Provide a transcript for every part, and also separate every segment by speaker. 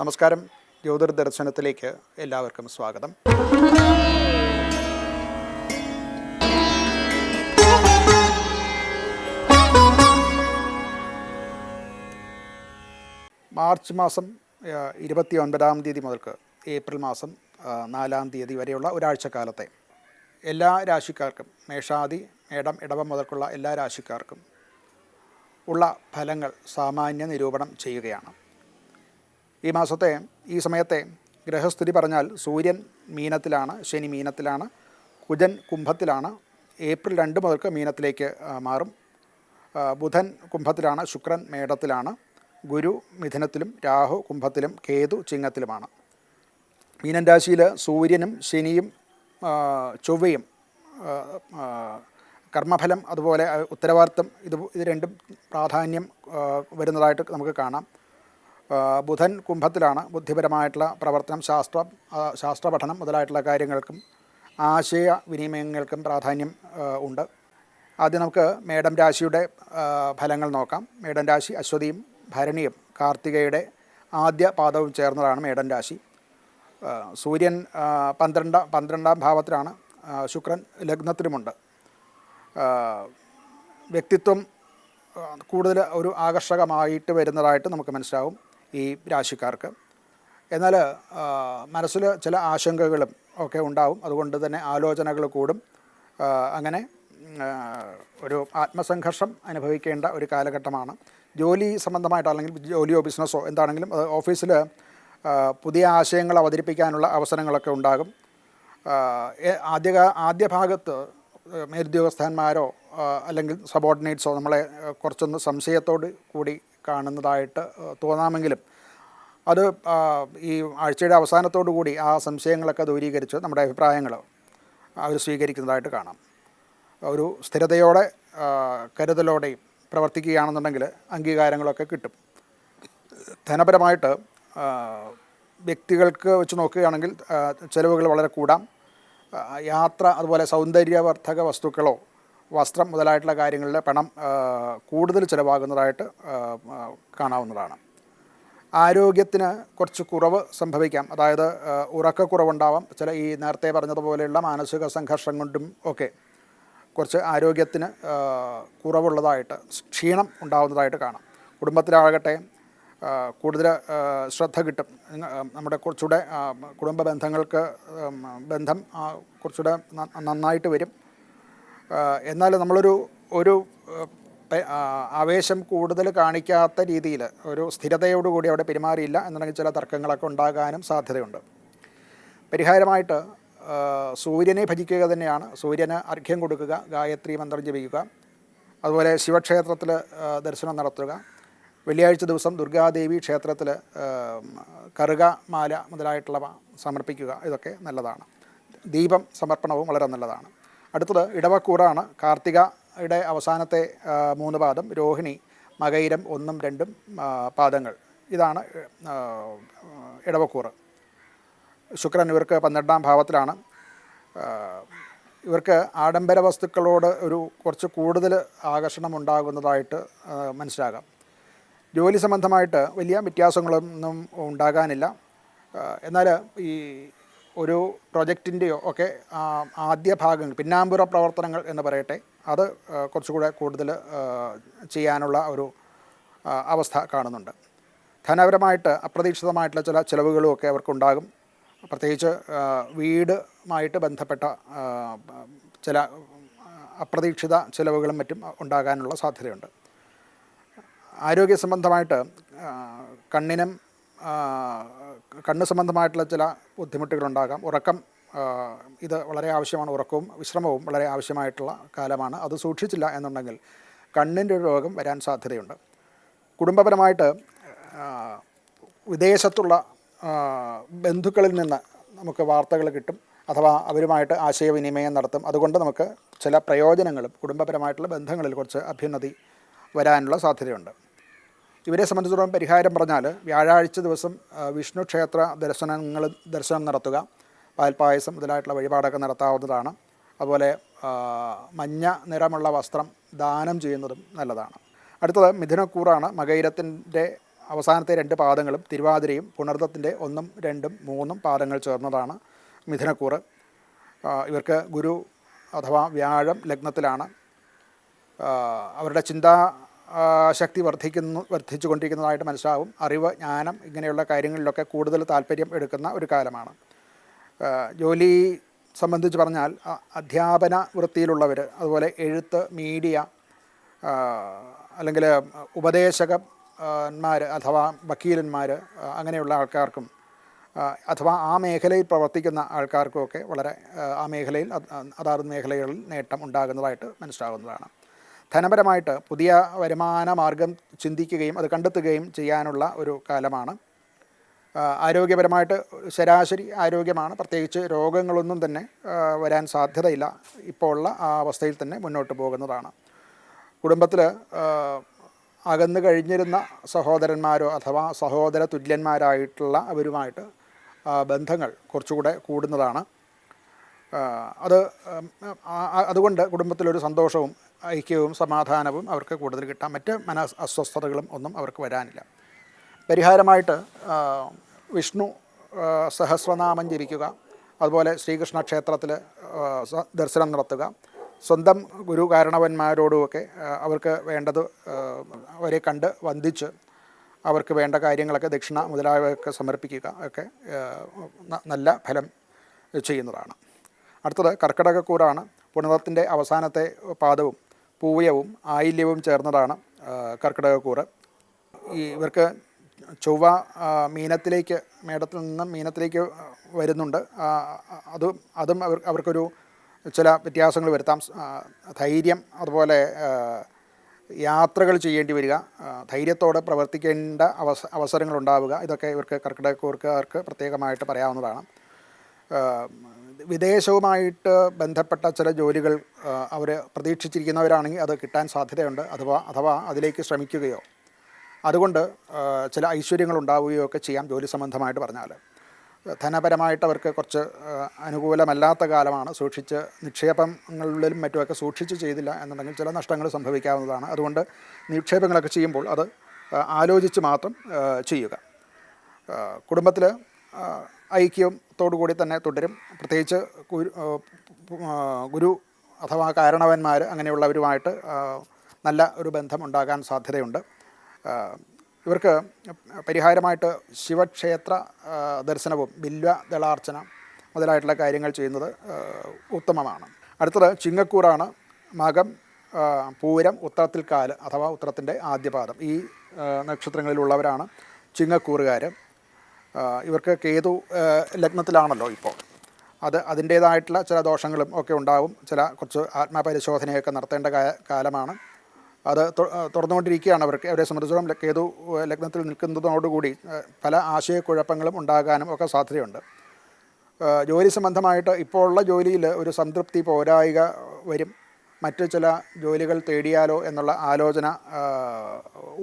Speaker 1: നമസ്കാരം. ജ്യോതിർദർശനത്തിലേക്ക് എല്ലാവർക്കും സ്വാഗതം. മാർച്ച് മാസം 29-ാം തീയതി മുതൽക്ക് ഏപ്രിൽ മാസം 4-ാം തീയതി വരെയുള്ള ഒരാഴ്ചക്കാലത്തെ എല്ലാ രാശിക്കാർക്കും, മേഷാദി, മേടം, ഇടവം മുതൽക്കുള്ള എല്ലാ രാശിക്കാർക്കും ഉള്ള ഫലങ്ങൾ സാമാന്യ നിരൂപണം ചെയ്യുകയാണ്. ഈ സമയത്തെ ഗ്രഹസ്ഥിതി പറഞ്ഞാൽ സൂര്യൻ മീനത്തിലാണ്, ശനി മീനത്തിലാണ്, കുജൻ കുംഭത്തിലാണ്, ഏപ്രിൽ 2 മുതൽക്ക് മീനത്തിലേക്ക് മാറും. ബുധൻ കുംഭത്തിലാണ്, ശുക്രൻ മേടത്തിലാണ്, ഗുരു മിഥുനത്തിലും, രാഹു കുംഭത്തിലും, കേതു ചിങ്ങത്തിലുമാണ്. മീനൻ രാശിയിൽ സൂര്യനും ശനിയും ചൊവ്വയും കർമ്മഫലം അതുപോലെ ഉത്തരവാദിത്തം ഇത് രണ്ടും പ്രാധാന്യം വരുന്നതായിട്ട് നമുക്ക് കാണാം. ബുധൻ കുംഭത്തിലാണ്. ബുദ്ധിപരമായിട്ടുള്ള പ്രവർത്തനം, ശാസ്ത്ര പഠനം മുതലായിട്ടുള്ള കാര്യങ്ങൾക്കും ആശയ വിനിമയങ്ങൾക്കും പ്രാധാന്യം ഉണ്ട്. ആദ്യം നമുക്ക് മേടം രാശിയുടെ ഫലങ്ങൾ നോക്കാം. മേടം രാശി അശ്വതിയും ഭരണിയും കാർത്തികയുടെ ആദ്യ പാദവും ചേർന്നതാണ് മേടം രാശി. സൂര്യൻ 12-ാം ഭാവത്തിലാണ്, ശുക്രൻ ലഗ്നത്തിലുമുണ്ട്. വ്യക്തിത്വം കൂടുതൽ ഒരു ആകർഷകമായിട്ട് വരുന്നതായിട്ട് നമുക്ക് മനസ്സിലാവും ഈ രാശിക്കാർക്ക്. എന്നാൽ മനസ്സിൽ ചില ആശങ്കകളും ഒക്കെ ഉണ്ടാവും. അതുകൊണ്ട് തന്നെ ആലോചനകൾ കൂടും. അങ്ങനെ ഒരു ആത്മസംഘർഷം അനുഭവിക്കേണ്ട ഒരു കാലഘട്ടമാണ്. ജോലി സംബന്ധമായിട്ട് അല്ലെങ്കിൽ ജോലിയോ ബിസിനസ്സോ എന്താണെങ്കിലും അത് ഓഫീസിൽ പുതിയ ആശയങ്ങൾ അവതരിപ്പിക്കാനുള്ള അവസരങ്ങളൊക്കെ ഉണ്ടാകും. ആദ്യ ഭാഗത്ത് മേലുദ്യോഗസ്ഥന്മാരോ അല്ലെങ്കിൽ സബോർഡിനേറ്റ്സോ നമ്മളെ കുറച്ചൊന്ന് സംശയത്തോട് കൂടി കാണുന്നതായിട്ട് തോന്നാമെങ്കിലും അത് ഈ ആഴ്ചയുടെ അവസാനത്തോടു കൂടി ആ സംശയങ്ങളൊക്കെ ദൂരീകരിച്ച് നമ്മുടെ അഭിപ്രായങ്ങൾ അവർ സ്വീകരിക്കുന്നതായിട്ട് കാണാം. ഒരു സ്ഥിരതയോടെ കരുതലോടെയും പ്രവർത്തിക്കുകയാണെന്നുണ്ടെങ്കിൽ അംഗീകാരങ്ങളൊക്കെ കിട്ടും. ധനപരമായിട്ട് വ്യക്തികൾക്ക് വെച്ച് നോക്കുകയാണെങ്കിൽ ചിലവുകൾ വളരെ കൂടാം. യാത്ര അതുപോലെ സൗന്ദര്യവർദ്ധക വസ്തുക്കളോ വസ്ത്രം മുതലായിട്ടുള്ള കാര്യങ്ങളിൽ പണം കൂടുതൽ ചിലവാകുന്നതായിട്ട് കാണാവുന്നതാണ്. ആരോഗ്യത്തിന് കുറച്ച് കുറവ് സംഭവിക്കാം. അതായത് ഉറക്കക്കുറവുണ്ടാവാം. ഈ നേരത്തെ പറഞ്ഞതുപോലെയുള്ള മാനസിക സംഘർഷം കൊണ്ടും ഒക്കെ കുറച്ച് ആരോഗ്യത്തിന് കുറവുള്ളതായിട്ട്, ക്ഷീണം ഉണ്ടാകുന്നതായിട്ട് കാണാം. കുടുംബത്തിലാകട്ടെ കൂടുതൽ ശ്രദ്ധ കിട്ടും. നമ്മുടെ കുറച്ചുകൂടെ കുടുംബ ബന്ധങ്ങൾക്ക് ബന്ധം കുറച്ചുകൂടെ നന്നായിട്ട് വരും. എന്നാൽ ഒരു ആവേശം കൂടുതൽ കാണിക്കാത്ത രീതിയിൽ ഒരു സ്ഥിരതയോടുകൂടി അവിടെ പെരുമാറിയില്ല എന്നുണ്ടെങ്കിൽ ചില തർക്കങ്ങളൊക്കെ ഉണ്ടാകാനും സാധ്യതയുണ്ട്. പരിഹാരമായിട്ട് സൂര്യനെ ഭജിക്കുക തന്നെയാണ്. സൂര്യന് അർഘ്യം കൊടുക്കുക, ഗായത്രി മന്ത്രം ജപിക്കുക, അതുപോലെ ശിവക്ഷേത്രത്തിൽ ദർശനം നടത്തുക. വെള്ളിയാഴ്ച ദിവസം ദുർഗാദേവി ക്ഷേത്രത്തിൽ കറുകമാല മുതലായിട്ടുള്ളവ സമർപ്പിക്കുക. ഇതൊക്കെ നല്ലതാണ്. ദീപം സമർപ്പണവും വളരെ നല്ലതാണ്. അടുത്തത് ഇടവക്കൂറാണ്. കാർത്തികയുടെ അവസാനത്തെ 3 പാദം, രോഹിണി, മകയിരം 1, 2 പാദങ്ങൾ. ഇതാണ് ഇടവക്കൂറ്. ശുക്രൻ ഇവർക്ക് 12-ാം ഭാവത്തിലാണ്. ഇവർക്ക് ആഡംബര വസ്തുക്കളോട് കുറച്ച് കൂടുതൽ ആകർഷണം ഉണ്ടാകുന്നതായിട്ട് മനസ്സിലാകാം. ജോലി സംബന്ധമായിട്ട് വലിയ വ്യത്യാസങ്ങളൊന്നും ഉണ്ടാകാനില്ല. എന്നാൽ ഈ ഒരു പ്രൊജക്റ്റിൻ്റെയോ ഒക്കെ ആദ്യ ഭാഗങ്ങൾ, പിന്നാമ്പുറ പ്രവർത്തനങ്ങൾ എന്ന് പറയട്ടെ, അത് കുറച്ചുകൂടെ കൂടുതൽ ചെയ്യാനുള്ള ഒരു അവസ്ഥ കാണുന്നുണ്ട്. ധനപരമായിട്ട് അപ്രതീക്ഷിതമായിട്ടുള്ള ചില ചിലവുകളുമൊക്കെ അവർക്കുണ്ടാകും. പ്രത്യേകിച്ച് വീടുമായിട്ട് ബന്ധപ്പെട്ട ചില അപ്രതീക്ഷിത ചിലവുകളും മറ്റും ഉണ്ടാകാനുള്ള സാധ്യതയുണ്ട്. ആരോഗ്യ സംബന്ധമായിട്ട് കണ്ണ് സംബന്ധമായിട്ടുള്ള ചില ബുദ്ധിമുട്ടുകളുണ്ടാകാം. ഉറക്കം ഇത് വളരെ ആവശ്യമാണ്. ഉറക്കവും വിശ്രമവും വളരെ ആവശ്യമായിട്ടുള്ള കാലമാണ്. അത് സൂക്ഷിച്ചില്ല എന്നുണ്ടെങ്കിൽ കണ്ണിൻ്റെ ഒരു രോഗം വരാൻ സാധ്യതയുണ്ട്. കുടുംബപരമായിട്ട് വിദേശത്തുള്ള ബന്ധുക്കളിൽ നിന്ന് നമുക്ക് വാർത്തകൾ കിട്ടും, അഥവാ അവരുമായിട്ട് ആശയവിനിമയം നടത്തും. അതുകൊണ്ട് നമുക്ക് ചില പ്രയോജനങ്ങളും കുടുംബപരമായിട്ടുള്ള ബന്ധങ്ങളിൽ കുറച്ച് അഭ്യുന്നതി വരാനുള്ള സാധ്യതയുണ്ട്. ഇവരെ സംബന്ധിച്ചിടത്തോളം പരിഹാരം പറഞ്ഞാൽ വ്യാഴാഴ്ച ദിവസം വിഷ്ണു ക്ഷേത്ര ദർശനം നടത്തുക, പാൽപ്പായസം മുതലായിട്ടുള്ള വഴിപാടൊക്കെ നടത്താവുന്നതാണ്. അതുപോലെ മഞ്ഞ നിറമുള്ള വസ്ത്രം ദാനം ചെയ്യുന്നതും നല്ലതാണ്. അടുത്തത് മിഥുനക്കൂറാണ്. മകയിരത്തിൻ്റെ അവസാനത്തെ 2 പാദങ്ങളും തിരുവാതിരയും പുണർദത്തിൻ്റെ 1, 2, 3 പാദങ്ങൾ ചേർന്നതാണ് മിഥുനക്കൂറ്. ഇവർക്ക് ഗുരു അഥവാ വ്യാഴം ലഗ്നത്തിലാണ്. അവരുടെ ചിന്താ ശക്തി വർദ്ധിച്ചു കൊണ്ടിരിക്കുന്നതായിട്ട് മനസ്സിലാവും. അറിവ്, ജ്ഞാനം ഇങ്ങനെയുള്ള കാര്യങ്ങളിലൊക്കെ കൂടുതൽ താല്പര്യം എടുക്കുന്ന ഒരു കാലമാണ്. ജോലി സംബന്ധിച്ച് പറഞ്ഞാൽ അധ്യാപന വൃത്തിയിലുള്ളവർ, അതുപോലെ എഴുത്ത്, മീഡിയ, അല്ലെങ്കിൽ ഉപദേശകന്മാർ അഥവാ വക്കീലന്മാർ, അങ്ങനെയുള്ള ആൾക്കാർക്കും അഥവാ ആ മേഖലയിൽ പ്രവർത്തിക്കുന്ന ആൾക്കാർക്കുമൊക്കെ വളരെ ആ മേഖലയിൽ അതാത് മേഖലകളിൽ നേട്ടം ഉണ്ടാകുന്നതായിട്ട് മനസ്സിലാകുന്നതാണ്. ധനപരമായിട്ട് പുതിയ വരുമാന മാർഗം ചിന്തിക്കുകയും അത് കണ്ടെത്തുകയും ചെയ്യാനുള്ള ഒരു കാലമാണ്. ആരോഗ്യപരമായിട്ട് ശരാശരി ആരോഗ്യമാണ്. പ്രത്യേകിച്ച് രോഗങ്ങളൊന്നും തന്നെ വരാൻ സാധ്യതയില്ല. ഇപ്പോൾ ഉള്ള ആ അവസ്ഥയിൽ തന്നെ മുന്നോട്ട് പോകുന്നതാണ്. കുടുംബത്തിൽ അകന്നു കഴിഞ്ഞിരുന്ന സഹോദരന്മാരോ അഥവാ സഹോദര തുല്യന്മാരായിട്ടുള്ള അവരുമായിട്ട് ബന്ധങ്ങൾ കുറച്ചുകൂടെ കൂടുന്നതാണ്. അതുകൊണ്ട് കുടുംബത്തിലൊരു സന്തോഷവും ഐക്യവും സമാധാനവും അവർക്ക് കൂടുതൽ കിട്ടാം. മറ്റ് അസ്വസ്ഥതകളും ഒന്നും അവർക്ക് വരാനില്ല. പരിഹാരമായിട്ട് വിഷ്ണു സഹസ്രനാമം ജപിക്കുക, അതുപോലെ ശ്രീകൃഷ്ണ ക്ഷേത്രത്തിൽ ദർശനം നടത്തുക, സ്വന്തം ഗുരു കാരണവന്മാരോടുമൊക്കെ അവർക്ക് വേണ്ടത് അവരെ കണ്ട് വന്ദിച്ച് അവർക്ക് വേണ്ട കാര്യങ്ങളൊക്കെ ദക്ഷിണ മുതലായവയൊക്കെ സമർപ്പിക്കുക ഒക്കെ നല്ല ഫലം ചെയ്യുന്നതാണ്. അടുത്തത് കർക്കിടകക്കൂറാണ്. പുണർദത്തിൻ്റെ അവസാനത്തെ പാദവും പൂയവും ആയില്യവും ചേർന്നതാണ് കർക്കിടകക്കൂറ്. ഇവർക്ക് ചൊവ്വ മേടത്തിൽ നിന്നും മീനത്തിലേക്ക് വരുന്നുണ്ട്. അതും അവർക്കൊരു ചില വ്യത്യാസങ്ങൾ വരുത്താം. ധൈര്യം, അതുപോലെ യാത്രകൾ ചെയ്യേണ്ടി വരിക, ധൈര്യത്തോടെ പ്രവർത്തിക്കേണ്ട അവസരങ്ങളുണ്ടാവുക, ഇതൊക്കെ ഇവർക്ക് കർക്കിടകക്കൂറുകാർക്ക് പ്രത്യേകമായിട്ട് പറയാവുന്നതാണ്. വിദേശവുമായിട്ട് ബന്ധപ്പെട്ട ചില ജോലികൾ അവർ പ്രതീക്ഷിച്ചിരിക്കുന്നവരാണെങ്കിൽ അത് കിട്ടാൻ സാധ്യതയുണ്ട്. അഥവാ അതിലേക്ക് ശ്രമിക്കുകയോ അതുകൊണ്ട് ചില ഐശ്വര്യങ്ങൾ ഉണ്ടാവുകയോ ഒക്കെ ചെയ്യാം. ജോലി സംബന്ധമായിട്ട് പറഞ്ഞാൽ ധനപരമായിട്ട് അവർക്ക് കുറച്ച് അനുകൂലമല്ലാത്ത കാലമാണ്. സൂക്ഷിച്ച് നിക്ഷേപങ്ങളിലും മറ്റുമൊക്കെ സൂക്ഷിച്ച് ചെയ്തില്ല എന്നുണ്ടെങ്കിൽ ചില നഷ്ടങ്ങൾ സംഭവിക്കാവുന്നതാണ്. അതുകൊണ്ട് നിക്ഷേപങ്ങളൊക്കെ ചെയ്യുമ്പോൾ അത് ആലോചിച്ച് മാത്രം ചെയ്യുക. കുടുംബത്തിൽ ഐക്യത്തോടു കൂടി തന്നെ തുടരും. പ്രത്യേകിച്ച് ഗുരു അഥവാ കാരണവന്മാർ അങ്ങനെയുള്ളവരുമായിട്ട് നല്ല ഒരു ബന്ധം ഉണ്ടാകാൻ സാധ്യതയുണ്ട്. ഇവർക്ക് പരിഹാരമായിട്ട് ശിവക്ഷേത്ര ദർശനവും ബില്വദളാർച്ചന മുതലായിട്ടുള്ള കാര്യങ്ങൾ ചെയ്യുന്നത് ഉത്തമമാണ്. അടുത്തത് ചിങ്ങക്കൂറാണ്. മകം, പൂരം, ഉത്രത്തിൽ കാല് അഥവാ ഉത്രത്തിൻ്റെ ആദ്യപാദം, ഈ നക്ഷത്രങ്ങളിലുള്ളവരാണ് ചിങ്ങക്കൂറുകാർ. ഇവർക്ക് കേതു ലഗ്നത്തിലാണല്ലോ ഇപ്പോൾ. അതിൻ്റേതായിട്ടുള്ള ചില ദോഷങ്ങളും ഒക്കെ ഉണ്ടാവും. കുറച്ച് ആത്മപരിശോധനയൊക്കെ നടത്തേണ്ട കാലമാണ്. അത് തുറന്നുകൊണ്ടിരിക്കുകയാണ്. അവരെ സംബന്ധിച്ചിടത്തോളം കേതു ലഗ്നത്തിൽ നിൽക്കുന്നതോടുകൂടി പല ആശയക്കുഴപ്പങ്ങളും ഉണ്ടാകാനും ഒക്കെ സാധ്യതയുണ്ട്. ജോലി സംബന്ധമായിട്ട് ഇപ്പോൾ ഉള്ള ജോലിയിൽ ഒരു സംതൃപ്തി പോരായിക വരും. മറ്റ് ചില ജോലികൾ തേടിയാലോ എന്നുള്ള ആലോചന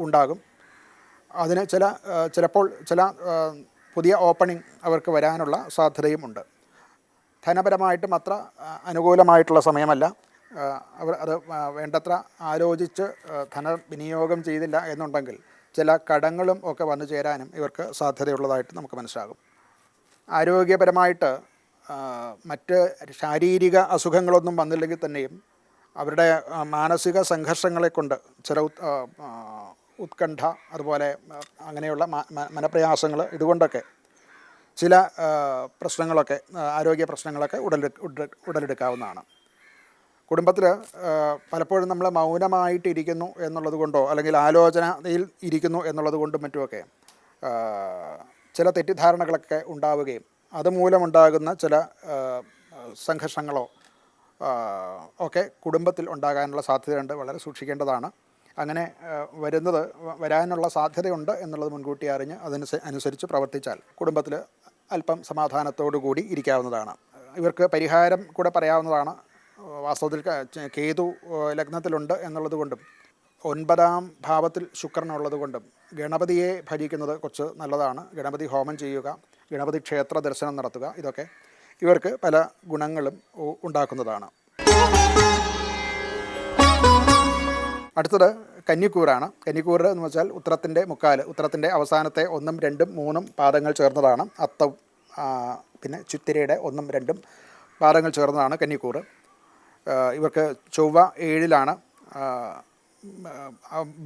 Speaker 1: ഉണ്ടാകും. അതിന് ചിലപ്പോൾ ചില പുതിയ ഓപ്പണിംഗ് അവർക്ക് വരാനുള്ള സാധ്യതയും ഉണ്ട്. ധനപരമായിട്ടും അത്ര അനുകൂലമായിട്ടുള്ള സമയമല്ല. അത് വേണ്ടത്ര ആലോചിച്ച് ധനവിനിയോഗം ചെയ്തില്ല എന്നുണ്ടെങ്കിൽ ചില കടങ്ങളും ഒക്കെ വന്നു ചേരാനും ഇവർക്ക് സാധ്യതയുള്ളതായിട്ട് നമുക്ക് മനസ്സിലാകും. ആരോഗ്യപരമായിട്ട് മറ്റ് ശാരീരിക അസുഖങ്ങളൊന്നും വന്നില്ലെങ്കിൽ തന്നെയും അവരുടെ മാനസിക സംഘർഷങ്ങളെ കൊണ്ട് ചില ഉത്കണ്ഠ, അതുപോലെ അങ്ങനെയുള്ള മനപ്രയാസങ്ങൾ, ഇതുകൊണ്ടൊക്കെ ചില പ്രശ്നങ്ങളൊക്കെ ആരോഗ്യ പ്രശ്നങ്ങളൊക്കെ ഉടലെടുക്കാവുന്നതാണ്. കുടുംബത്തിൽ പലപ്പോഴും നമ്മൾ മൗനമായിട്ടിരിക്കുന്നു എന്നുള്ളത് കൊണ്ടോ അല്ലെങ്കിൽ ആലോചനയിൽ ഇരിക്കുന്നു എന്നുള്ളത് കൊണ്ടും മറ്റുമൊക്കെ ചില തെറ്റിദ്ധാരണകളൊക്കെ ഉണ്ടാവുകയും അതുമൂലമുണ്ടാകുന്ന ചില സംഘർഷങ്ങളോ ഒക്കെ കുടുംബത്തിൽ ഉണ്ടാകാനുള്ള സാധ്യതയുണ്ട്. വളരെ സൂക്ഷിക്കേണ്ടതാണ്. അങ്ങനെ വരാനുള്ള സാധ്യതയുണ്ട് എന്നുള്ളത് മുൻകൂട്ടി അറിഞ്ഞ് അനുസരിച്ച് പ്രവർത്തിച്ചാൽ കുടുംബത്തിൽ അല്പം സമാധാനത്തോടു കൂടി ഇരിക്കാവുന്നതാണ്. ഇവർക്ക് പരിഹാരം കൂടെ പറയാവുന്നതാണ്. വാസ്തവത്തിൽ കേതു ലഗ്നത്തിലുണ്ട് എന്നുള്ളത് കൊണ്ടും 9ാം ഭാവത്തിൽ ശുക്രനുള്ളത് കൊണ്ടും ഗണപതിയെ ഭജിക്കുന്നത് കുറച്ച് നല്ലതാണ്. ഗണപതി ഹോമം ചെയ്യുക, ഗണപതി ക്ഷേത്ര ദർശനം നടത്തുക, ഇതൊക്കെ ഇവർക്ക് പല ഗുണങ്ങളും ഉണ്ടാക്കുന്നതാണ്. അടുത്തത് കന്നിക്കൂറാണ്. കന്നിക്കൂറ് എന്ന് വെച്ചാൽ ഉത്രത്തിൻ്റെ മുക്കാൽ, ഉത്രത്തിൻ്റെ അവസാനത്തെ 1, 2, 3 പാദങ്ങൾ ചേർന്നതാണ്. അത്തം പിന്നെ ചിത്തിരയുടെ 1, 2 പാദങ്ങൾ ചേർന്നതാണ് കന്നിക്കൂറ്. ഇവർക്ക് ചൊവ്വ 7-ലാണ്.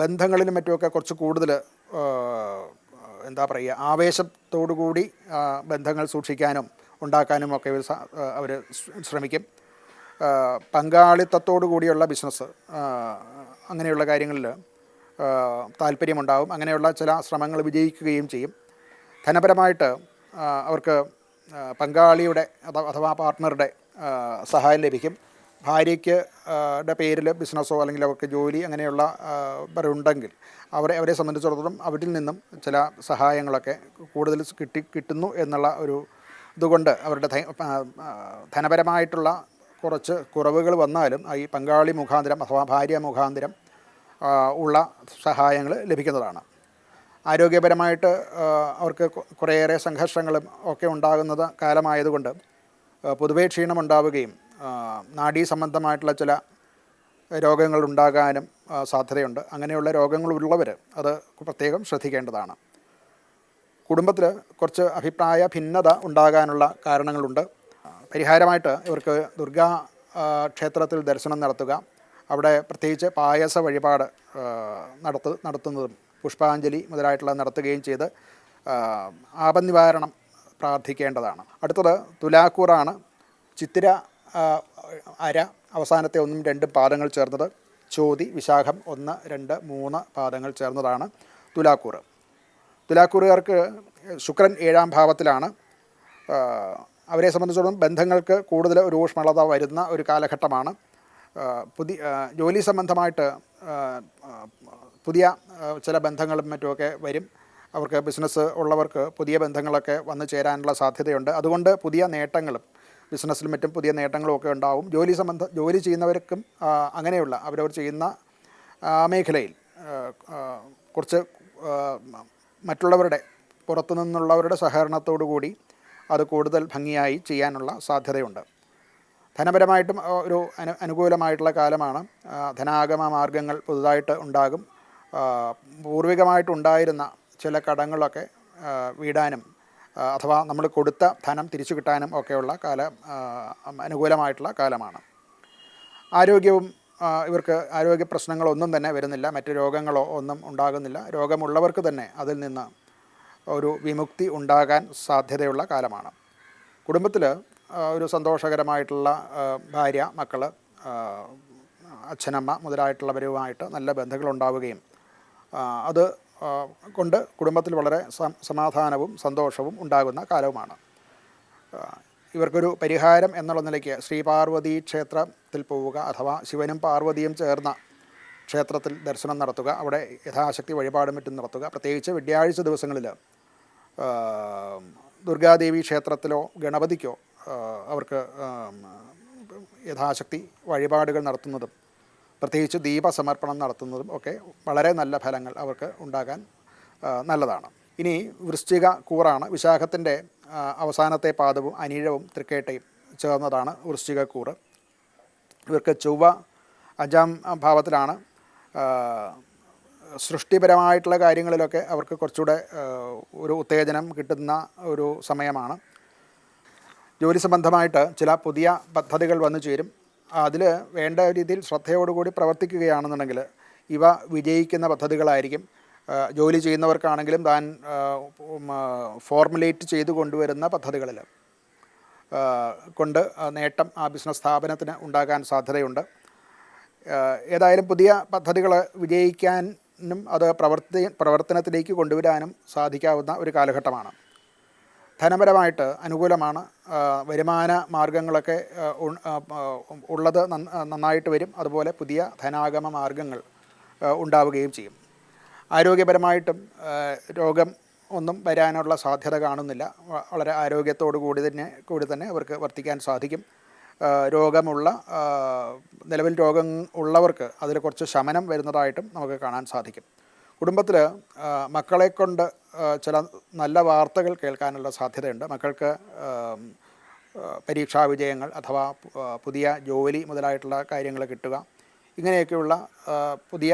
Speaker 1: ബന്ധങ്ങളിലും മറ്റുമൊക്കെ കുറച്ച് കൂടുതൽ എന്താ പറയുക, ആവേശത്തോടു കൂടി ബന്ധങ്ങൾ സൂക്ഷിക്കാനും ഉണ്ടാക്കാനും ഒക്കെ അവർ ശ്രമിക്കും. പങ്കാളിത്തത്തോടു കൂടിയുള്ള ബിസിനസ്, അങ്ങനെയുള്ള കാര്യങ്ങളിൽ താല്പര്യമുണ്ടാകും. അങ്ങനെയുള്ള ചില ശ്രമങ്ങൾ വിജയിക്കുകയും ചെയ്യും. ധനപരമായിട്ട് അവർക്ക് പങ്കാളിയുടെ അഥവാ പാർട്ട്ണറുടെ സഹായം ലഭിക്കും. ഭാര്യയ്ക്ക് പേരിൽ ബിസിനസ്സോ അല്ലെങ്കിൽ അവർക്ക് ജോലി അങ്ങനെയുള്ള ഉണ്ടെങ്കിൽ അവരെ സംബന്ധിച്ചിടത്തോളം അവരിൽ നിന്നും ചില സഹായങ്ങളൊക്കെ കൂടുതൽ കിട്ടുന്നു എന്നുള്ള ഒരു ഇതുകൊണ്ട് അവരുടെ ധനപരമായിട്ടുള്ള കുറച്ച് കുറവുകൾ വന്നാലും ഈ പങ്കാളി മുഖാന്തരം അഥവാ ഭാര്യ മുഖാന്തരം ഉള്ള സഹായങ്ങൾ ലഭിക്കുന്നതാണ്. ആരോഗ്യപരമായിട്ട് അവർക്ക് കുറേയേറെ സംഘർഷങ്ങളും ഒക്കെ ഉണ്ടാകുന്നത് കാലമായതുകൊണ്ട് പൊതുവേ ക്ഷീണമുണ്ടാവുകയും നാഡീ സംബന്ധമായിട്ടുള്ള ചില രോഗങ്ങൾ ഉണ്ടാകാനും സാധ്യതയുണ്ട്. അങ്ങനെയുള്ള രോഗങ്ങളുള്ളവർ അത് പ്രത്യേകം ശ്രദ്ധിക്കേണ്ടതാണ്. കുടുംബത്തിൽ കുറച്ച് അഭിപ്രായ ഭിന്നത ഉണ്ടാകാനുള്ള കാരണങ്ങളുണ്ട്. പരിഹാരമായിട്ട് ഇവർക്ക് ദുർഗാ ക്ഷേത്രത്തിൽ ദർശനം നടത്തുക, അവിടെ പ്രത്യേകിച്ച് പായസ വഴിപാട് നടത്തുന്നതും പുഷ്പാഞ്ജലി മുതലായിട്ടുള്ള നടത്തുകയും ചെയ്ത് ആപന്നിവാരണം പ്രാർത്ഥിക്കേണ്ടതാണ്. അടുത്തത് തുലാക്കൂറാണ്. ചിത്തിര അര അവസാനത്തെ 1, 2 പാദങ്ങൾ ചേർന്നത്. ചോതി വിശാഖം 1, 2, 3 പാദങ്ങൾ ചേർന്നതാണ് തുലാക്കൂറ്. തുലാക്കൂറുകാർക്ക് ശുക്രൻ 7-ാം ഭാവത്തിലാണ്. അവരെ സംബന്ധിച്ചിടത്തോളം ബന്ധങ്ങൾക്ക് കൂടുതൽ ഒരു ഊഷ്മളത വരുന്ന ഒരു കാലഘട്ടമാണ്. ജോലി സംബന്ധമായിട്ട് പുതിയ ചില ബന്ധങ്ങളും മറ്റുമൊക്കെ വരും. അവർക്ക് ബിസിനസ് ഉള്ളവർക്ക് പുതിയ ബന്ധങ്ങളൊക്കെ വന്നു ചേരാനുള്ള സാധ്യതയുണ്ട്. അതുകൊണ്ട് പുതിയ നേട്ടങ്ങളും ബിസിനസ്സിലും മറ്റും പുതിയ നേട്ടങ്ങളും ഒക്കെ ഉണ്ടാവും. ജോലി ചെയ്യുന്നവർക്കും അങ്ങനെയുള്ള അവരവർ ചെയ്യുന്ന മേഖലയിൽ കുറച്ച് മറ്റുള്ളവരുടെ പുറത്തു നിന്നുള്ളവരുടെ സഹകരണത്തോടു കൂടി അത് കൂടുതൽ ഭംഗിയായി ചെയ്യാനുള്ള സാധ്യതയുണ്ട്. ധനപരമായിട്ടും ഒരു അനുകൂലമായിട്ടുള്ള കാലമാണ്. ധനാഗമ മാർഗങ്ങൾ പുതുതായിട്ട് ഉണ്ടാകും. പൂർവികമായിട്ടുണ്ടായിരുന്ന ചില കടങ്ങളൊക്കെ വീടാനും അഥവാ നമ്മൾ കൊടുത്ത ധനം തിരിച്ചു കിട്ടാനും ഒക്കെയുള്ള അനുകൂലമായിട്ടുള്ള കാലമാണ്. ആരോഗ്യവും ഇവർക്ക് ആരോഗ്യ പ്രശ്നങ്ങളൊന്നും തന്നെ വരുന്നില്ല. മറ്റ് രോഗങ്ങളോ ഒന്നും ഉണ്ടാകുന്നില്ല. രോഗമുള്ളവർക്ക് തന്നെ അതിൽ നിന്ന് ഒരു വിമുക്തി ഉണ്ടാകാൻ സാധ്യതയുള്ള കാലമാണ്. കുടുംബത്തിൽ ഒരു സന്തോഷകരമായിട്ടുള്ള ഭാര്യ, മക്കൾ, അച്ഛനമ്മ മുതലായിട്ടുള്ളവരുമായിട്ട് നല്ല ബന്ധങ്ങളുണ്ടാവുകയും അത് കൊണ്ട് കുടുംബത്തിൽ വളരെ സമാധാനവും സന്തോഷവും ഉണ്ടാകുന്ന കാലവുമാണ്. ഇവർക്കൊരു പരിഹാരം എന്നുള്ള നിലയ്ക്ക് ശ്രീപാർവതി ക്ഷേത്രത്തിൽ പോവുക അഥവാ ശിവനും പാർവതിയും ചേർന്ന ക്ഷേത്രത്തിൽ ദർശനം നടത്തുക, അവിടെ യഥാശക്തി വഴിപാടും മറ്റും നടത്തുക. പ്രത്യേകിച്ച് വെള്ളിയാഴ്ച ദിവസങ്ങളിൽ ദുർഗാദേവി ക്ഷേത്രത്തിലോ ഗണപതിക്കോ അവർക്ക് യഥാശക്തി വഴിപാടുകൾ നടത്തുന്നതും പ്രത്യേകിച്ച് ദീപസമർപ്പണം നടത്തുന്നതും ഒക്കെ വളരെ നല്ല ഫലങ്ങൾ അവർക്ക് ഉണ്ടാകാൻ നല്ലതാണ്. ഇനി വൃശ്ചിക കൂറാണ്. വിശാഖത്തിൻ്റെ അവസാനത്തെ പാദവും അനിഴവും തൃക്കേട്ടയും ചേർന്നതാണ് വൃശ്ചിക കൂറ്. ഇവർക്ക് ചൊവ്വ 5-ാം ഭാവത്തിലാണ്. സൃഷ്ടിപരമായിട്ടുള്ള കാര്യങ്ങളിലൊക്കെ അവർക്ക് കുറച്ചുകൂടെ ഒരു ഉത്തേജനം കിട്ടുന്ന ഒരു സമയമാണ്. ജോലി സംബന്ധമായിട്ട് ചില പുതിയ പദ്ധതികൾ വന്നു ചേരും. അതിൽ വേണ്ട രീതിയിൽ ശ്രദ്ധയോടുകൂടി പ്രവർത്തിക്കുകയാണെന്നുണ്ടെങ്കിൽ ഇവ വിജയിക്കുന്ന പദ്ധതികളായിരിക്കും. ജോലി ചെയ്യുന്നവർക്കാണെങ്കിലും താൻ ഫോർമുലേറ്റ് ചെയ്തു കൊണ്ടുവരുന്ന പദ്ധതികളിൽ കൊണ്ട് നേട്ടം ആ ബിസിനസ് സ്ഥാപനത്തിന് ഉണ്ടാകാൻ സാധ്യതയുണ്ട്. ഏതായാലും പുതിയ പദ്ധതികൾ വിജയിക്കാനും അത് പ്രവർത്തനത്തിലേക്ക് കൊണ്ടുവരാനും സാധിക്കാവുന്ന ഒരു കാലഘട്ടമാണ്. ധനപരമായിട്ട് അനുകൂലമാണ്. വരുമാന മാർഗങ്ങളൊക്കെ ഉള്ളത് നന്നായിട്ട് വരും. അതുപോലെ പുതിയ ധനാഗമ മാർഗങ്ങൾ ഉണ്ടാവുകയും ചെയ്യും. ആരോഗ്യപരമായിട്ടും രോഗം ഒന്നും വരാനുള്ള സാധ്യത കാണുന്നില്ല. വളരെ ആരോഗ്യത്തോടു കൂടി തന്നെ അവർക്ക് വർത്തിക്കാൻ സാധിക്കും. രോഗമുള്ള നിലവിൽ രോഗം ഉള്ളവർക്ക് അതിൽ കുറച്ച് ശമനം വരുന്നതായിട്ടും നമുക്ക് കാണാൻ സാധിക്കും. കുടുംബത്തിൽ മക്കളെക്കൊണ്ട് ചില നല്ല വാർത്തകൾ കേൾക്കാനുള്ള സാധ്യതയുണ്ട്. മക്കൾക്ക് പരീക്ഷാ വിജയങ്ങൾ അഥവാ പുതിയ ജോലി മുതലായിട്ടുള്ള കാര്യങ്ങൾ കിട്ടുക, ഇങ്ങനെയൊക്കെയുള്ള പുതിയ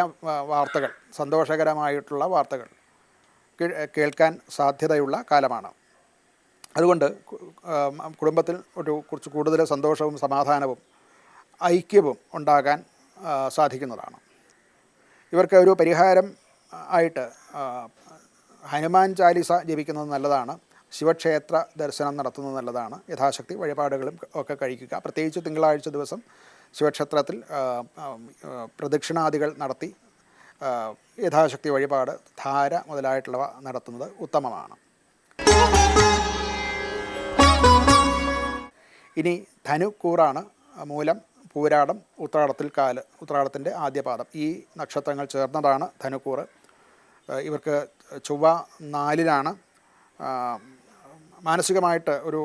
Speaker 1: വാർത്തകൾ, സന്തോഷകരമായിട്ടുള്ള വാർത്തകൾ കേൾക്കാൻ സാധ്യതയുള്ള കാലമാണ്. അതുകൊണ്ട് കുടുംബത്തിൽ കുറച്ച് കൂടുതൽ സന്തോഷവും സമാധാനവും ഐക്യവും ഉണ്ടാകാൻ സാധിക്കുന്നതാണ്. ഇവർക്ക് ഒരു പരിഹാരം ആയിട്ട് ഹനുമാൻ ചാലിസ ജപിക്കുന്നത് നല്ലതാണ്. ശിവക്ഷേത്ര ദർശനം നടത്തുന്നത് നല്ലതാണ്. യഥാശക്തി വഴിപാടുകളും ഒക്കെ കഴിക്കുക. പ്രത്യേകിച്ച് തിങ്കളാഴ്ച ദിവസം ശിവക്ഷേത്രത്തിൽ പ്രദക്ഷിണാദികൾ നടത്തി യഥാശക്തി വഴിപാട്, ധാര മുതലായിട്ടുള്ളവ നടത്തുന്നത് ഉത്തമമാണ്. ഇനി ധനുക്കൂറാണ്. മൂലം, പൂരാടം, ഉത്രാടത്തിൽ കാല്, ഉത്രാടത്തിൻ്റെ ആദ്യപാദം, ഈ നക്ഷത്രങ്ങൾ ചേർന്നതാണ് ധനുക്കൂറ്. ഇവർക്ക് ചൊവ്വ 4-ലാണ്. മാനസികമായിട്ട് ഒരു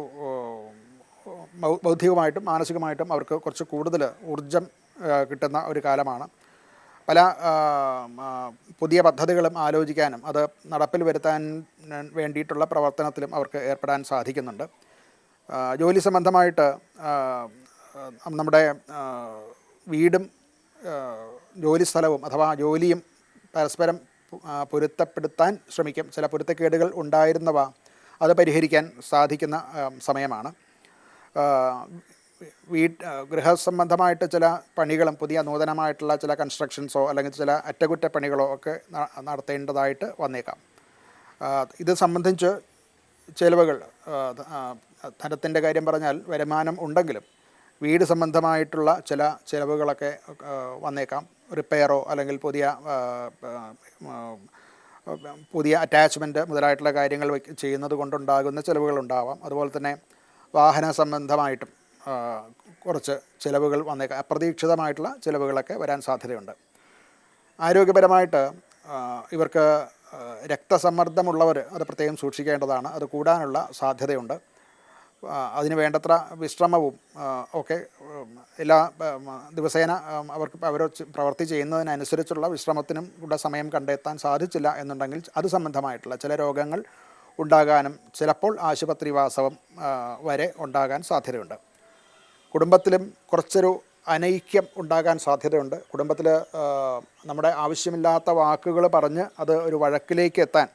Speaker 1: ബൗദ്ധികമായിട്ടും മാനസികമായിട്ടും അവർക്ക് കുറച്ച് കൂടുതൽ ഊർജം കിട്ടുന്ന ഒരു കാലമാണ്. പല പുതിയ പദ്ധതികളും ആലോചിക്കാനും അത് നടപ്പിൽ വരുത്താൻ വേണ്ടിയിട്ടുള്ള പ്രവർത്തനത്തിലും അവർക്ക് ഏർപ്പെടാൻ സാധിക്കുന്നുണ്ട്. ജോലി സംബന്ധമായിട്ട് നമ്മുടെ വീടും ജോലിസ്ഥലവും അഥവാ ജോലിയും പരസ്പരം പൊരുത്തപ്പെടുത്താൻ ശ്രമിക്കും. ചില പൊരുത്തക്കേടുകൾ ഉണ്ടായിരുന്നവ അത് പരിഹരിക്കാൻ സാധിക്കുന്ന സമയമാണ്. ഗൃഹസംബന്ധമായിട്ട് ചില പണികളും പുതിയ നൂതനമായിട്ടുള്ള ചില കൺസ്ട്രക്ഷൻസോ അല്ലെങ്കിൽ ചില അറ്റകുറ്റപ്പണികളോ ഒക്കെ നടത്തേണ്ടതായിട്ട് വന്നേക്കാം. ഇത് സംബന്ധിച്ച് ചിലവുകൾ, ധനത്തിൻ്റെ കാര്യം പറഞ്ഞാൽ വരുമാനം ഉണ്ടെങ്കിലും വീട് സംബന്ധമായിട്ടുള്ള ചില ചിലവുകളൊക്കെ വന്നേക്കാം. റിപ്പയറോ അല്ലെങ്കിൽ പുതിയ അറ്റാച്ച്മെൻറ്റ് മുതലായിട്ടുള്ള കാര്യങ്ങൾ ചെയ്യുന്നത് കൊണ്ടുണ്ടാകുന്ന ചിലവുകളുണ്ടാവാം. അതുപോലെ തന്നെ വാഹന സംബന്ധമായിട്ടും കുറച്ച് ചിലവുകൾ വന്നേക്കാം. അപ്രതീക്ഷിതമായിട്ടുള്ള ചിലവുകളൊക്കെ വരാൻ സാധ്യതയുണ്ട്. ആരോഗ്യപരമായിട്ട് ഇവർക്ക് രക്തസമ്മർദ്ദമുള്ളവർ അത് പ്രത്യേകം സൂക്ഷിക്കേണ്ടതാണ്. അത് കൂടാനുള്ള സാധ്യതയുണ്ട്. അതിന് വേണ്ടത്ര വിശ്രമവും ഒക്കെ എല്ലാ ദിവസേന അവർ പ്രവൃത്തി ചെയ്യുന്നതിനനുസരിച്ചുള്ള വിശ്രമത്തിനും കൂടെ സമയം കണ്ടെത്താൻ സാധിച്ചില്ല എന്നുണ്ടെങ്കിൽ അത് സംബന്ധമായിട്ടുള്ള ചില രോഗങ്ങൾ ഉണ്ടാകാനും ചിലപ്പോൾ ആശുപത്രിവാസവും വരെ ഉണ്ടാകാൻ സാധ്യതയുണ്ട്. കുടുംബത്തിലും കുറച്ചൊരു അനൈക്യം ഉണ്ടാകാൻ സാധ്യതയുണ്ട്. കുടുംബത്തിൽ നമ്മുടെ ആവശ്യമില്ലാത്ത വാക്കുകൾ പറഞ്ഞ് അത് ഒരു വഴക്കിലേക്ക് എത്താൻ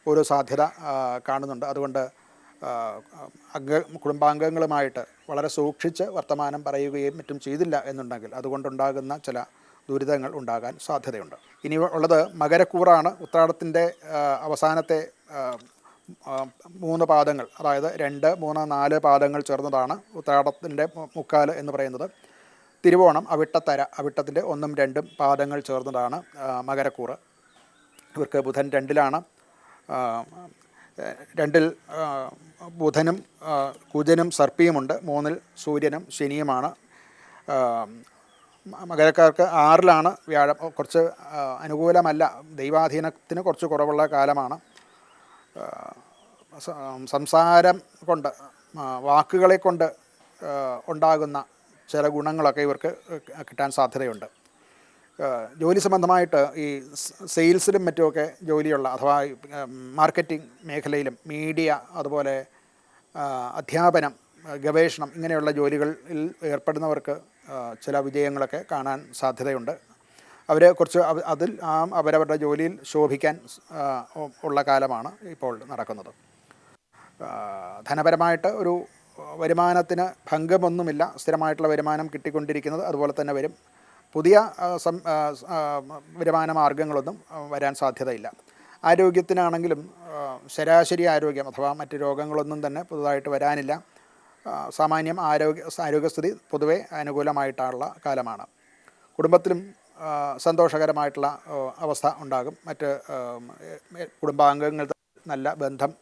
Speaker 1: ഒരു സാധ്യത കാണുന്നുണ്ട്. അതുകൊണ്ട് കുടുംബാംഗങ്ങളുമായിട്ട് വളരെ സൂക്ഷിച്ച് വർത്തമാനം പറയുകയും മറ്റും ചെയ്തില്ല എന്നുണ്ടെങ്കിൽ അതുകൊണ്ടുണ്ടാകുന്ന ചില ദുരിതങ്ങൾ ഉണ്ടാകാൻ സാധ്യതയുണ്ട്. ഇനി ഉള്ളത് മകരക്കൂറാണ്. ഉത്രാടത്തിൻ്റെ അവസാനത്തെ 3 പാദങ്ങൾ, അതായത് 2, 3, 4 പാദങ്ങൾ ചേർന്നതാണ് ഉത്രാടത്തിൻ്റെ മുക്കാല് എന്ന് പറയുന്നത്. തിരുവോണം, അവിട്ടത്തര, അവിട്ടത്തിൻ്റെ 1, 2 പാദങ്ങൾ ചേർന്നതാണ് മകരക്കൂറ്. ഇവർക്ക് ബുധൻ 2-ലാണ്. 2-ൽ ബുധനും കുജനും സർപ്പിയുമുണ്ട്. 3-ൽ സൂര്യനും ശനിയുമാണ്. മകരക്കാർക്ക് 6-ലാണ് വ്യാഴം. കുറച്ച് അനുകൂലമല്ല, ദൈവാധീനത്തിന് കുറച്ച് കുറവുള്ള കാലമാണ്. സംസാരം കൊണ്ട്, വാക്കുകളെ കൊണ്ട് ഉണ്ടാകുന്ന ചില ഗുണങ്ങളൊക്കെ ഇവർക്ക് കിട്ടാൻ സാധ്യതയുണ്ട്. ജോലി സംബന്ധമായിട്ട് ഈ സെയിൽസിലും മറ്റുമൊക്കെ ജോലിയുള്ള, അഥവാ മാർക്കറ്റിംഗ് മേഖലയിലും മീഡിയ, അതുപോലെ അധ്യാപനം, ഗവേഷണം, ഇങ്ങനെയുള്ള ജോലികളിൽ ഏർപ്പെടുന്നവർക്ക് ചില വിജയങ്ങളൊക്കെ കാണാൻ സാധ്യതയുണ്ട്. അവർ കുറച്ച് അതിൽ അവരവരുടെ ജോലിയിൽ ശോഭിക്കാൻ ഉള്ള കാലമാണ് ഇപ്പോൾ നടക്കുന്നത്. ധനപരമായിട്ട് ഒരു വരുമാനത്തിന് ഭംഗമൊന്നുമില്ല. സ്ഥിരമായിട്ടുള്ള വരുമാനം കിട്ടിക്കൊണ്ടിരിക്കുന്നത് അതുപോലെ തന്നെ വരും. പുതിയ വരുമാന മാർഗങ്ങളൊന്നും വരാൻ സാധ്യതയില്ല. ആരോഗ്യത്തിനാണെങ്കിലും ശരാശരി ആരോഗ്യം അഥവാ മറ്റ് രോഗങ്ങളൊന്നും തന്നെ പുതുതായിട്ട് വരാനില്ല. സാമാന്യം ആരോഗ്യസ്ഥിതി പൊതുവെ അനുകൂലമായിട്ടുള്ള കാലമാണ്. കുടുംബത്തിലും സന്തോഷകരമായിട്ടുള്ള അവസ്ഥ ഉണ്ടാകും. മറ്റ് കുടുംബാംഗങ്ങൾ നല്ല ബന്ധം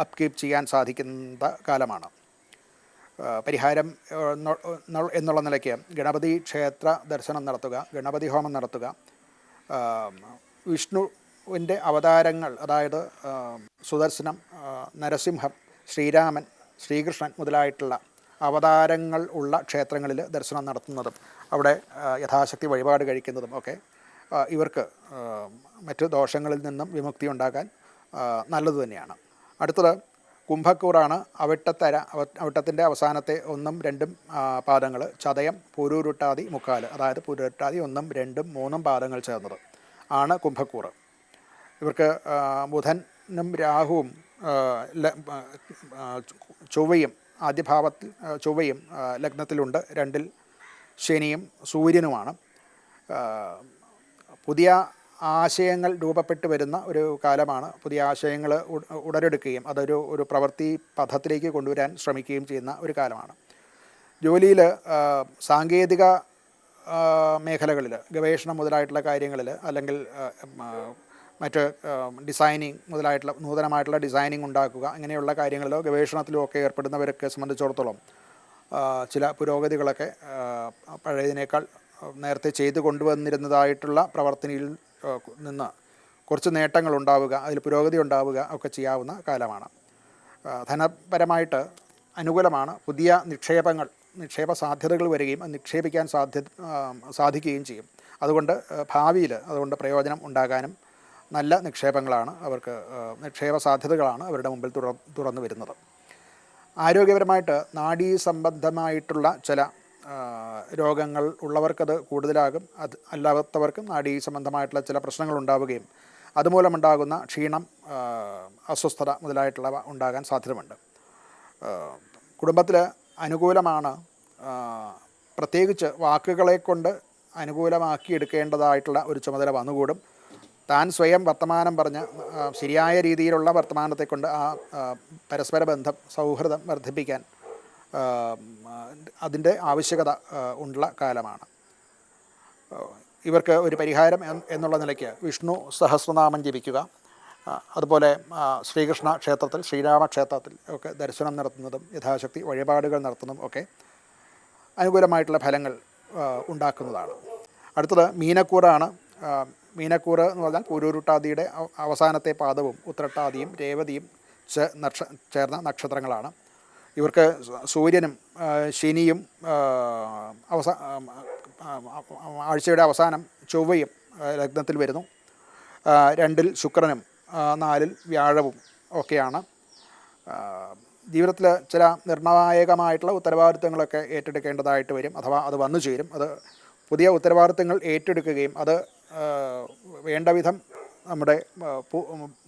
Speaker 1: അപ്കീപ്പ് ചെയ്യാൻ സാധിക്കുന്ന കാലമാണ്. പരിഹാരം എന്നുള്ള നിലയ്ക്ക് ഗണപതി ക്ഷേത്ര ദർശനം നടത്തുക, ഗണപതി ഹോമം നടത്തുക, വിഷ്ണുവിൻ്റെ അവതാരങ്ങൾ, അതായത് സുദർശനം, നരസിംഹം, ശ്രീരാമൻ, ശ്രീകൃഷ്ണൻ മുതലായിട്ടുള്ള അവതാരങ്ങൾ ഉള്ള ക്ഷേത്രങ്ങളിൽ ദർശനം നടത്തുന്നതും അവിടെ യഥാശക്തി വഴിപാട് കഴിക്കുന്നതും ഒക്കെ ഇവർക്ക് മറ്റ് ദോഷങ്ങളിൽ നിന്നും വിമുക്തി ഉണ്ടാകാൻ നല്ലത് തന്നെയാണ്. അടുത്തത് കുംഭക്കൂറാണ് അവിട്ടത്തിൻ്റെ അവസാനത്തെ 1, 2 പാദങ്ങൾ, ചതയം, പൂരൂരുട്ടാതി, മുക്കാല്, അതായത് പൂരൂരുട്ടാതി 1, 2, 3 പാദങ്ങൾ ചേർന്നത് ആണ് കുംഭക്കൂറ്. ഇവർക്ക് ബുധനും രാഹുവും ചൊവ്വയും ആദ്യഭാവത്തിൽ ചൊവ്വയും ലഗ്നത്തിലുണ്ട്. 2-ൽ ശനിയും സൂര്യനുമാണ്. പുതിയ ആശയങ്ങൾ രൂപപ്പെട്ട് വരുന്ന ഒരു കാലമാണ്. പുതിയ ആശയങ്ങൾ ഉടലെടുക്കുകയും അതൊരു പ്രവൃത്തി പഥത്തിലേക്ക് കൊണ്ടുവരാൻ ശ്രമിക്കുകയും ചെയ്യുന്ന ഒരു കാലമാണ്. ജോലിയിൽ സാങ്കേതിക മേഖലകളിൽ ഗവേഷണം മുതലായിട്ടുള്ള കാര്യങ്ങളിൽ, അല്ലെങ്കിൽ മറ്റ് ഡിസൈനിങ് മുതലായിട്ടുള്ള നൂതനമായിട്ടുള്ള ഡിസൈനിങ് ഉണ്ടാക്കുക, ഇങ്ങനെയുള്ള കാര്യങ്ങളിലോ ഗവേഷണത്തിലോ ഒക്കെ ഏർപ്പെടുന്നവരൊക്കെ സംബന്ധിച്ചിടത്തോളം ചില പുരോഗതികളൊക്കെ പഴയതിനേക്കാൾ നേരത്തെ ചെയ്തു കൊണ്ടുവന്നിരുന്നതായിട്ടുള്ള പ്രവർത്തനയിൽ നിന്ന് കുറച്ച് നേട്ടങ്ങൾ ഉണ്ടാവുക, അതിൽ പുരോഗതി ഉണ്ടാവുക ഒക്കെ ചെയ്യാവുന്ന കാലമാണ്. ധനപരമായിട്ട് അനുകൂലമാണ്. പുതിയ നിക്ഷേപ സാധ്യതകൾ വരികയും അത് നിക്ഷേപിക്കാൻ സാധിക്കുകയും ചെയ്യും. അതുകൊണ്ട് ഭാവിയിൽ പ്രയോജനം ഉണ്ടാകാനും നല്ല നിക്ഷേപങ്ങളാണ് അവർക്ക്, നിക്ഷേപ സാധ്യതകളാണ് അവരുടെ മുമ്പിൽ തുറന്നു വരുന്നത്. ആരോഗ്യപരമായിട്ട് നാഡീ സംബന്ധമായിട്ടുള്ള ചില രോഗങ്ങൾ ഉള്ളവർക്കത് കൂടുതലാകും. അത് അല്ലാത്തവർക്കും നാഡീ സംബന്ധമായിട്ടുള്ള ചില പ്രശ്നങ്ങൾ ഉണ്ടാവുകയും അതുമൂലമുണ്ടാകുന്ന ക്ഷീണം, അസ്വസ്ഥത മുതലായിട്ടുള്ളവ ഉണ്ടാകാൻ സാധ്യതയുണ്ട്. കുടുംബത്തിൽ അനുകൂലമാണ്. പ്രത്യേകിച്ച് വാക്കുകളെ കൊണ്ട് അനുകൂലമാക്കി എടുക്കേണ്ടതായിട്ടുള്ള ഒരു ചുമതല വന്നുകൂടും. താൻ സ്വയം വർത്തമാനം പറഞ്ഞ് ശരിയായ രീതിയിലുള്ള വർത്തമാനത്തെ കൊണ്ട് പരസ്പര ബന്ധം, സൗഹൃദം വർദ്ധിപ്പിക്കാൻ അതിൻ്റെ ആവശ്യകത ഉള്ള കാലമാണ്. ഇവർക്ക് ഒരു പരിഹാരം എന്നുള്ള നിലയ്ക്ക് വിഷ്ണു സഹസ്രനാമം ജപിക്കുക, അതുപോലെ ശ്രീകൃഷ്ണ ക്ഷേത്രത്തിൽ, ശ്രീരാമക്ഷേത്രത്തിൽ ഒക്കെ ദർശനം നടത്തുന്നതും യഥാശക്തി വഴിപാടുകൾ നടത്തുന്നതും ഒക്കെ അനുകൂലമായിട്ടുള്ള ഫലങ്ങൾ ഉണ്ടാക്കുന്നതാണ്. അടുത്തത് മീനക്കൂറാണ്. മീനക്കൂറ് എന്ന് പറഞ്ഞാൽ പൂരൂരുട്ടാതിയുടെ അവസാനത്തെ പാദവും ഉത്രട്ടാതിയും രേവതിയും ചേർന്ന നക്ഷത്രങ്ങളാണ്. ഇവർക്ക് സൂര്യനും ശനിയും ആഴ്ചയുടെ അവസാനം ചൊവ്വയും ലഗ്നത്തിൽ വരുന്നു. 2-ൽ ശുക്രനും 4-ൽ വ്യാഴവും ഒക്കെയാണ്. ജീവിതത്തിൽ ചില നിർണായകമായിട്ടുള്ള ഉത്തരവാദിത്തങ്ങളൊക്കെ ഏറ്റെടുക്കേണ്ടതായിട്ട് വരും, അഥവാ അത് വന്നു ചേരും. അത് പുതിയ ഉത്തരവാദിത്തങ്ങൾ ഏറ്റെടുക്കുകയും അത് വേണ്ട വിധം നമ്മുടെ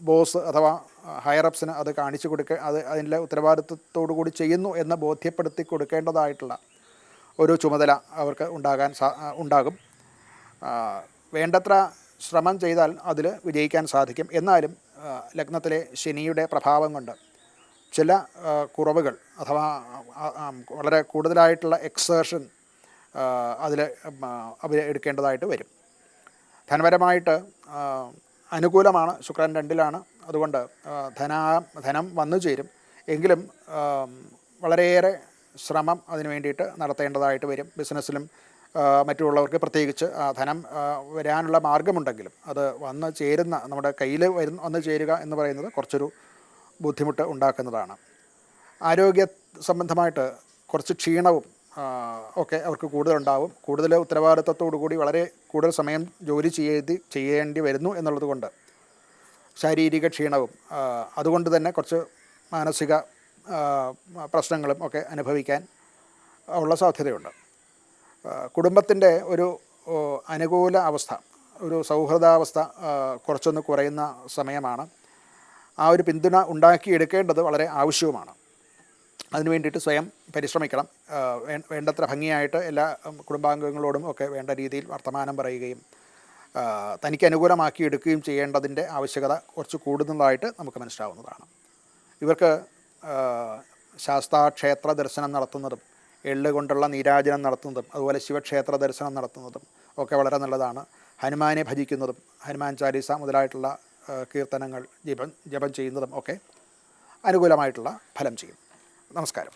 Speaker 1: ബോസ് അഥവാ ഹയറപ്സിന് അത് കാണിച്ചു അതിൻ്റെ ഉത്തരവാദിത്വത്തോടു കൂടി ചെയ്യുന്നു എന്ന് ബോധ്യപ്പെടുത്തി കൊടുക്കേണ്ടതായിട്ടുള്ള ഒരു ചുമതല അവർക്ക് ഉണ്ടാകും. വേണ്ടത്ര ശ്രമം ചെയ്താൽ അതിൽ വിജയിക്കാൻ സാധിക്കും. എന്നാലും ലഗ്നത്തിലെ ശനിയുടെ പ്രഭാവം കൊണ്ട് ചില കുറവുകൾ, അഥവാ വളരെ കൂടുതലായിട്ടുള്ള എക്സേർഷൻ അതിൽ എടുക്കേണ്ടതായിട്ട് വരും. ധനപരമായിട്ട് അനുകൂലമാണ്. ശുക്രൻ 2-ലാണ്. അതുകൊണ്ട് ധനം വന്നു ചേരും. എങ്കിലും വളരെയേറെ ശ്രമം അതിനു വേണ്ടിയിട്ട് നടത്തേണ്ടതായിട്ട് വരും. ബിസിനസ്സിലും മറ്റുള്ളവർക്ക് പ്രത്യേകിച്ച് ധനം വരാനുള്ള മാർഗമുണ്ടെങ്കിലും അത് വന്ന് ചേരുന്ന, നമ്മുടെ കയ്യിൽ വന്ന് ചേരുക എന്ന് പറയുന്നത് കുറച്ചൊരു ബുദ്ധിമുട്ട് ഉണ്ടാക്കുന്നതാണ്. ആരോഗ്യ സംബന്ധമായിട്ട് കുറച്ച് ക്ഷീണവും ഒക്കെ അവർക്ക് കൂടുതലുണ്ടാവും. കൂടുതൽ ഉത്തരവാദിത്വത്തോടു കൂടി വളരെ കൂടുതൽ സമയം ജോലി ചെയ്യേണ്ടി വരുന്നു എന്നുള്ളത് കൊണ്ട് ശാരീരിക ക്ഷീണവും അതുകൊണ്ട് തന്നെ കുറച്ച് മാനസിക പ്രശ്നങ്ങളും ഒക്കെ അനുഭവിക്കാൻ ഉള്ള സാധ്യതയുണ്ട്. കുടുംബത്തിൻ്റെ ഒരു അനുകൂല അവസ്ഥ, ഒരു സൗഹൃദാവസ്ഥ കുറച്ചൊന്ന് കുറയുന്ന സമയമാണ്. ആ ഒരു പിന്തുണ ഉണ്ടാക്കിയെടുക്കേണ്ടത് വളരെ ആവശ്യവുമാണ്. അതിനു വേണ്ടിയിട്ട് സ്വയം പരിശ്രമിക്കണം. വേണ്ടത്ര ഭംഗിയായിട്ട് എല്ലാ കുടുംബാംഗങ്ങളോടും ഒക്കെ വേണ്ട രീതിയിൽ വർത്തമാനം പറയുകയും തനിക്ക് അനുകൂലമാക്കി എടുക്കുകയും ചെയ്യേണ്ടതിൻ്റെ ആവശ്യകത കുറച്ച് കൂടുന്നതായിട്ട് നമുക്ക് മനസ്സിലാവുന്നതാണ്. ഇവർക്ക് ശാസ്താക്ഷേത്ര ദർശനം നടത്തുന്നതും എള്ള് കൊണ്ടുള്ള നീരാജനം നടത്തുന്നതും അതുപോലെ ശിവക്ഷേത്ര ദർശനം നടത്തുന്നതും ഒക്കെ വളരെ നല്ലതാണ്. ഹനുമാനെ ഭജിക്കുന്നതും ഹനുമാൻ ചാലീസ മുതലായിട്ടുള്ള കീർത്തനങ്ങൾ ജപം ചെയ്യുന്നതും ഒക്കെ അനുകൂലമായിട്ടുള്ള ഫലം ചെയ്യും. നമസ്കാരം.